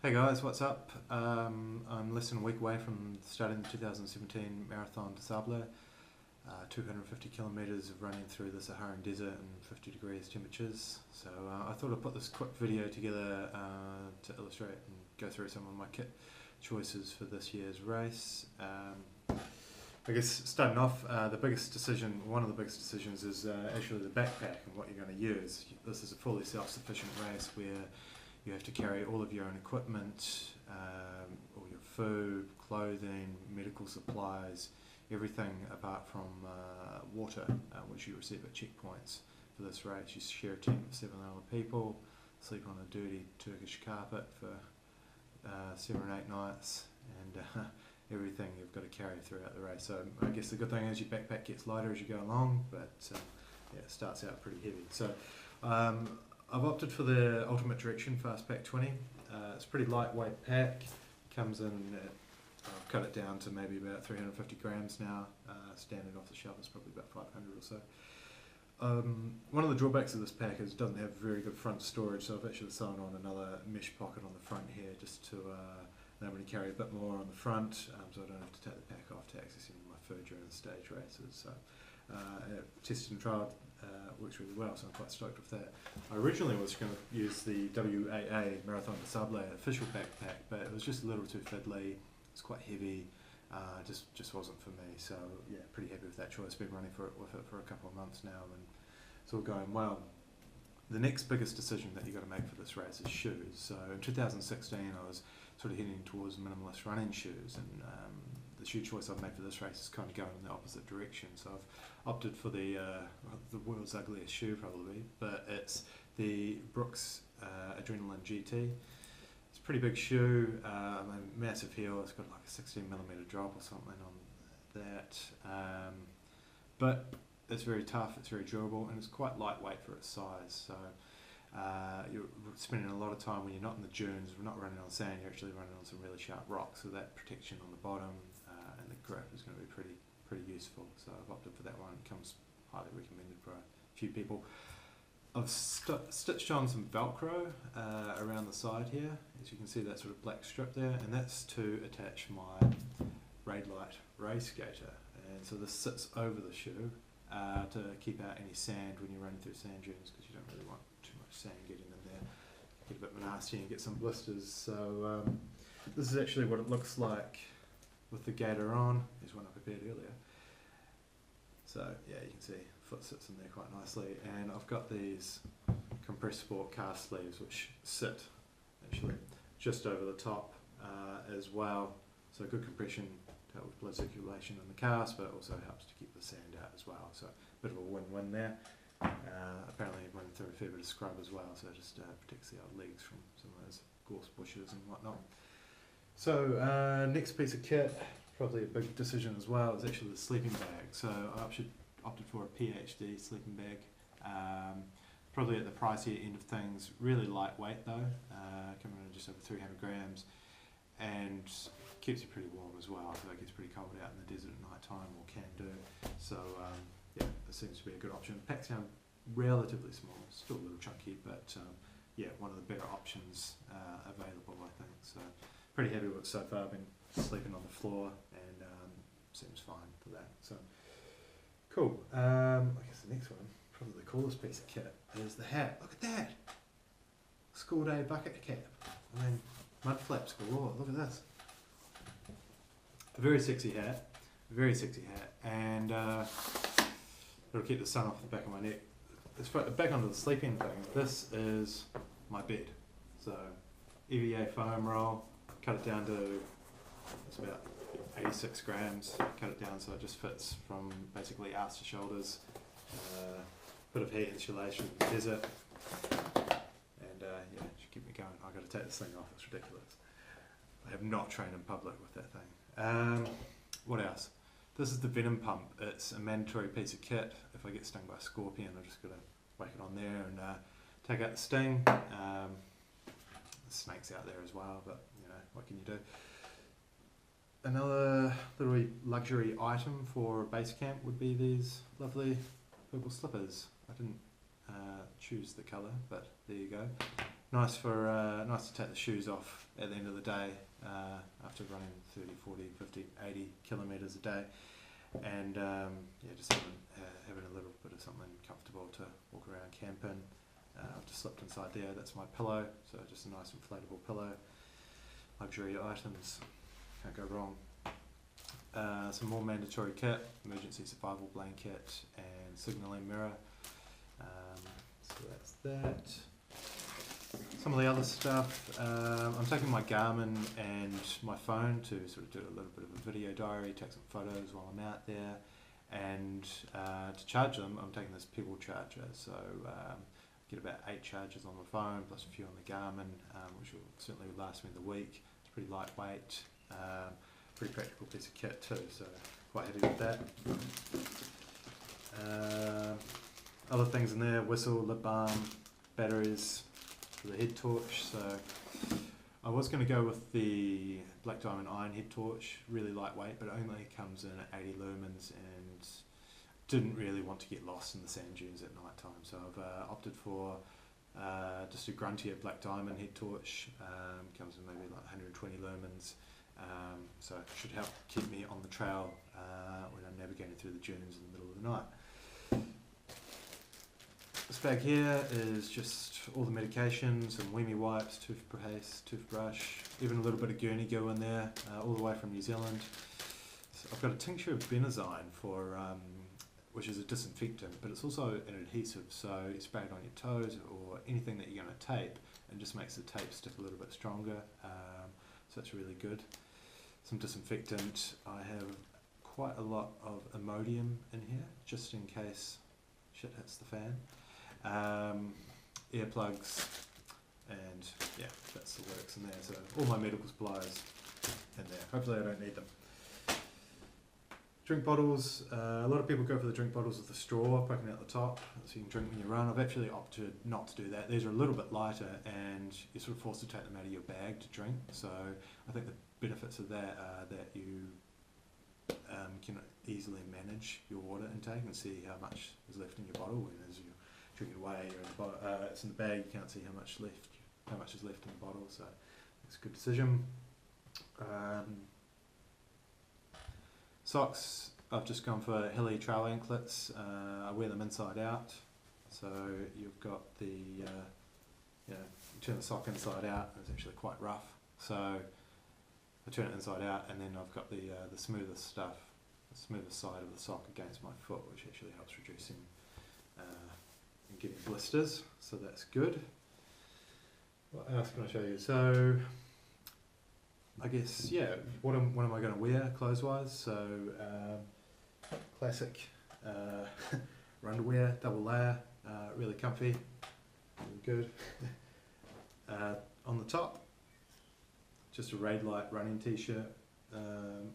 Hey guys, what's up? I'm less than a week away from starting the 2017 Marathon des Sables. 250 kilometres of running through the Saharan desert and 50 degrees temperatures. So I thought I'd put this quick video together to illustrate and go through some of my kit choices for this year's race. I guess starting off, one of the biggest decisions is actually the backpack and what you're going to use. This is a fully self-sufficient race where you have to carry all of your own equipment, all your food, clothing, medical supplies, everything apart from water, which you receive at checkpoints. For this race, you share a tent with 7 other people, sleep on a dirty Turkish carpet for 7 or 8 nights, and everything you've got to carry throughout the race. So I guess the good thing is your backpack gets lighter as you go along, but yeah, it starts out pretty heavy. So I've opted for the Ultimate Direction Fast Pack 20. It's a pretty lightweight pack. Comes in at, I've cut it down to maybe about 350 grams now. Standard off the shelf is probably about 500 or so. One of the drawbacks of this pack is it doesn't have very good front storage, so I've actually sewn on another mesh pocket on the front here just to enable me to carry a bit more on the front, so I don't have to take the pack off to access any of my food during the stage races. So tested and trialled, works really well, so I'm quite stoked with that. I originally was going to use the WAA Marathon des Sables official backpack, but it was just a little too fiddly. It's quite heavy, just wasn't for me. So yeah, pretty happy with that choice. Been running with it for a couple of months now, and it's all going well. The next biggest decision that you've got to make for this race is shoes. So in 2016, I was sort of heading towards minimalist running shoes, and the shoe choice I've made for this race is kind of going in the opposite direction. So I've opted for the world's ugliest shoe probably, but it's the Brooks Adrenaline GT. It's a pretty big shoe, a massive heel. It's got like a 16mm drop or something on that, but it's very tough, it's very durable, and it's quite lightweight for its size. So you're spending a lot of time when you're not in the dunes, we're not running on sand, you're actually running on some really sharp rocks, so that protection on the bottom and the grip is going to be pretty useful. So I've opted for that one. It comes highly recommended by a few people. I've stitched on some Velcro around the side here, as you can see, that sort of black strip there, and that's to attach my Raidlight race gaiter, and so this sits over the shoe to keep out any sand when you're running through sand dunes, because you don't really want too much sand getting in there. Get a bit nasty and get some blisters. So this is actually what it looks like with the gaiter on. There's one I prepared earlier. So yeah, you can see foot sits in there quite nicely, and I've got these compressed sport calf sleeves which sit actually just over the top as well. So good compression to help with blood circulation in the calves, but it also helps to keep the sand out as well. So a bit of a win-win there. Apparently I've run through a fair bit of scrub as well, so it just protects the old legs from some of those gorse bushes and whatnot. So next piece of kit, probably a big decision as well, is actually the sleeping bag. So I opted for a PhD sleeping bag. Probably at the pricier end of things, really lightweight though, coming in just over 300 grams, and keeps you pretty warm as well, so it gets pretty cold out in the desert at night time, or can do. So yeah, this seems to be a good option. Packs down relatively small, still a little chunky, but yeah, one of the better options available, I think. So pretty happy with it so far. I've been sleeping on the floor, and seems fine for that. So cool. I guess the next one, probably the coolest piece of kit, is the hat. Look at that! School day bucket cap. I mean, mud flaps galore. Look at this. A very sexy hat, and it'll keep the sun off the back of my neck. Let's put it back onto the sleeping thing. This is my bed. So EVA foam roll, cut it down to, it's about 86 grams, cut it down so it just fits from basically arse to shoulders. Bit of heat insulation in the desert, and yeah, it should keep me going. I've got to take this thing off, it's ridiculous. I have not trained in public with that thing. What else? This is the venom pump. It's a mandatory piece of kit. If I get stung by a scorpion, I've just got to whack it on there and take out the sting. The snake's out there as well, but you know, what can you do? Another little luxury item for base camp would be these lovely purple slippers. I didn't choose the colour, but there you go. nice to take the shoes off at the end of the day after running 30, 40, 50, 80 kilometres a day, and just having a little bit of something comfortable to walk around camping. I've just slipped inside there. That's my pillow, so just a nice inflatable pillow. Luxury items, can't go wrong. Some more mandatory kit: emergency survival blanket and signalling mirror. So that's that. Some of the other stuff, I'm taking my Garmin and my phone to sort of do a little bit of a video diary, take some photos while I'm out there, and to charge them, I'm taking this Pebble charger. So get about 8 charges on the phone plus a few on the Garmin, which will certainly last me the week. It's pretty lightweight, pretty practical piece of kit too, so quite happy with that. Other things in there: whistle, lip balm, batteries for the head torch. So I was going to go with the Black Diamond Iron head torch, really lightweight, but it only comes in at 80 lumens, and didn't really want to get lost in the sand dunes at night time, so I've opted for just a gruntier Black Diamond head torch. Comes in maybe like 120 lumens, so it should help keep me on the trail when I'm navigating through the dunes in the middle of the night. This bag here is just all the medication, some Weemy wipes, toothpaste, toothbrush, even a little bit of gurney goo in there, all the way from New Zealand. So I've got a tincture of benazine for, which is a disinfectant, but it's also an adhesive, so you spray it on your toes or anything that you're going to tape, and just makes the tape stick a little bit stronger, so that's really good. Some disinfectant. I have quite a lot of Imodium in here, just in case shit hits the fan. Earplugs, and yeah, that's the works in there. So all my medical supplies in there. Hopefully I don't need them. Drink bottles. A lot of people go for the drink bottles with the straw poking out the top, so you can drink when you run. I've actually opted not to do that. These are a little bit lighter, and you're sort of forced to take them out of your bag to drink. So I think the benefits of that are that you can easily manage your water intake and see how much is left in your bottle. When as you drink it away, it's in the bag. You can't see how much is left in the bottle. So it's a good decision. Socks. I've just gone for hilly trail anklets. I wear them inside out. So you've got the you turn the sock inside out, and it's actually quite rough. So I turn it inside out, and then I've got the smoothest stuff, the smoothest side of the sock against my foot, which actually helps reducing and getting blisters. So that's good. What else can I show you? So I guess, yeah, what am I going to wear clothes-wise? So classic underwear, double layer, really comfy, really good. On the top, just a Raidlight running t-shirt,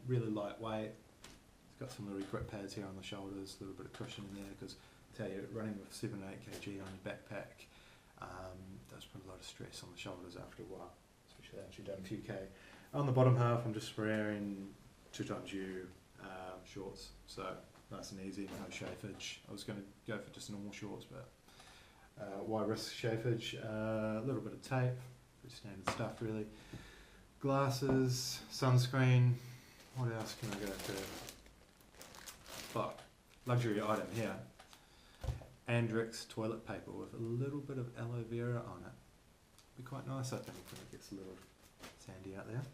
really lightweight. It's got some little grip pads here on the shoulders, a little bit of cushion in there, because I tell you, running with 7 or 8 kg on your backpack does put a lot of stress on the shoulders after a while, especially after you've done a few K. On the bottom half, I'm just wearing 2XU shorts, so nice and easy, no chafage. I was going to go for just normal shorts, but why risk chafage? A little bit of tape, pretty standard stuff really. Glasses, sunscreen. What else can I go for? Oh, luxury item here. Andrex toilet paper with a little bit of aloe vera on it. Be quite nice, I think, when it gets a little sandy out there.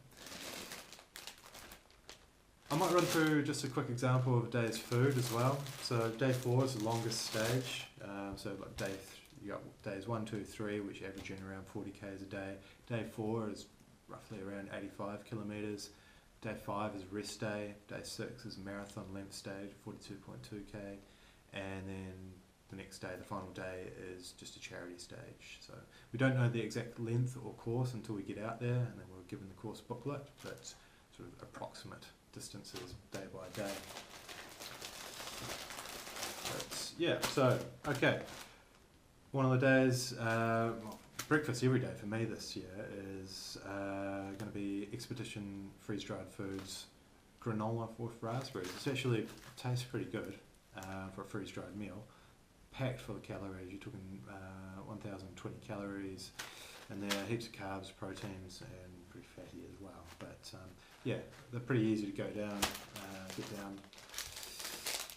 I might run through just a quick example of a day's food as well. So day 4 is the longest stage. So like you got days 1, 2, 3, which average in around 40 k's a day. Day 4 is roughly around 85 kilometres. Day 5 is rest day. Day 6 is marathon length stage, 42.2k, and then the next day, the final day, is just a charity stage. So we don't know the exact length or course until we get out there, and then we're given the course booklet, but sort of approximate distances day by day. But yeah, so okay, one of the days, breakfast every day for me this year is going to be Expedition freeze-dried foods granola with raspberries. It actually tastes pretty good for a freeze-dried meal. Packed full of calories. You're talking 1,020 calories. and they're heaps of carbs, proteins, and pretty fatty as well. But yeah, they're pretty easy to get down,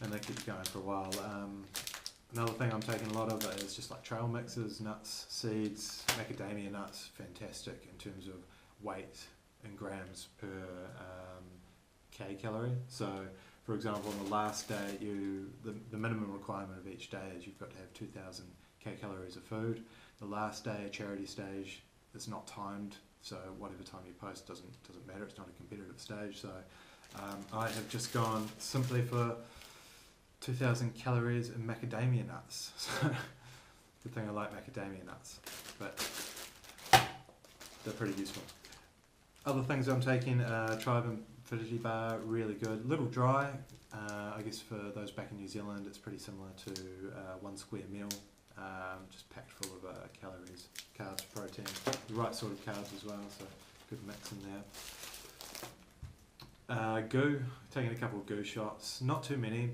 and they keep you going for a while. Another thing I'm taking a lot of is just like trail mixes, nuts, seeds, macadamia nuts, fantastic in terms of weight in grams per calorie. So, for example, on the last day, the minimum requirement of each day is you've got to have 2,000 calories of food. The last day, a charity stage, it's not timed, so whatever time you post doesn't matter. It's not a competitive stage. So, I have just gone simply for 2,000 calories in macadamia nuts. So, good thing I like macadamia nuts, but they're pretty useful. Other things I'm taking, Tribe Infinity Bar, really good. A little dry, I guess for those back in New Zealand, it's pretty similar to one square meal, just packed full of calories, carbs, protein, the right sort of carbs as well, so good mix in there. Goo, taking a couple of goo shots, not too many,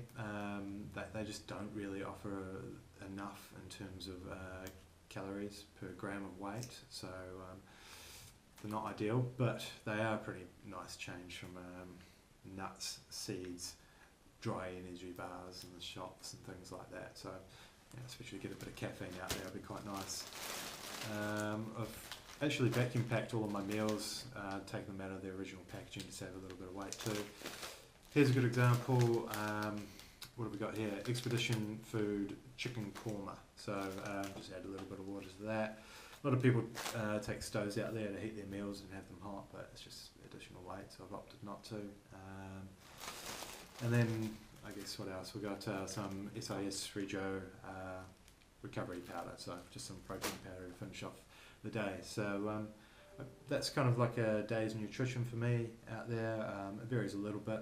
they just don't really offer enough in terms of calories per gram of weight, so they're not ideal, but they are a pretty nice change from nuts, seeds, dry energy bars and the shots and things like that. So, yeah, especially get a bit of caffeine out there, it'll be quite nice. I've actually vacuum packed all of my meals, taken them out of their original packaging to save a little bit of weight too. Here's a good example. What have we got here? Expedition Food Chicken Korma. So just add a little bit of water to that. A lot of people take stoves out there to heat their meals and have them hot, but it's just additional weight, so I've opted not to. And then, I guess, what else? We've got some SIS Rejo recovery powder, so just some protein powder to finish off the day. So that's kind of like a day's nutrition for me out there. It varies a little bit,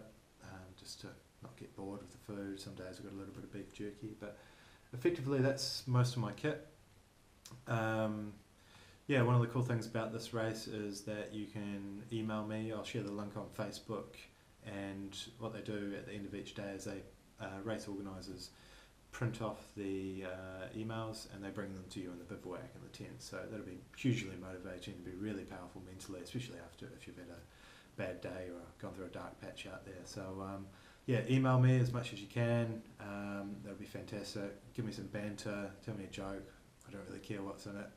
just to not get bored with the food. Some days I've got a little bit of beef jerky, but effectively that's most of my kit. Yeah, one of the cool things about this race is that you can email me. I'll share the link on Facebook, and what they do at the end of each day is they race organisers print off the emails and they bring them to you in the bivouac and the tent. So that'll be hugely motivating, to be really powerful mentally, especially after if you've had a bad day or gone through a dark patch out there. So yeah, email me as much as you can. That'll be fantastic. Give me some banter, tell me a joke. I don't really care what's in it.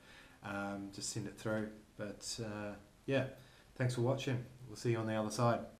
Just send it through. But yeah, thanks for watching. We'll see you on the other side.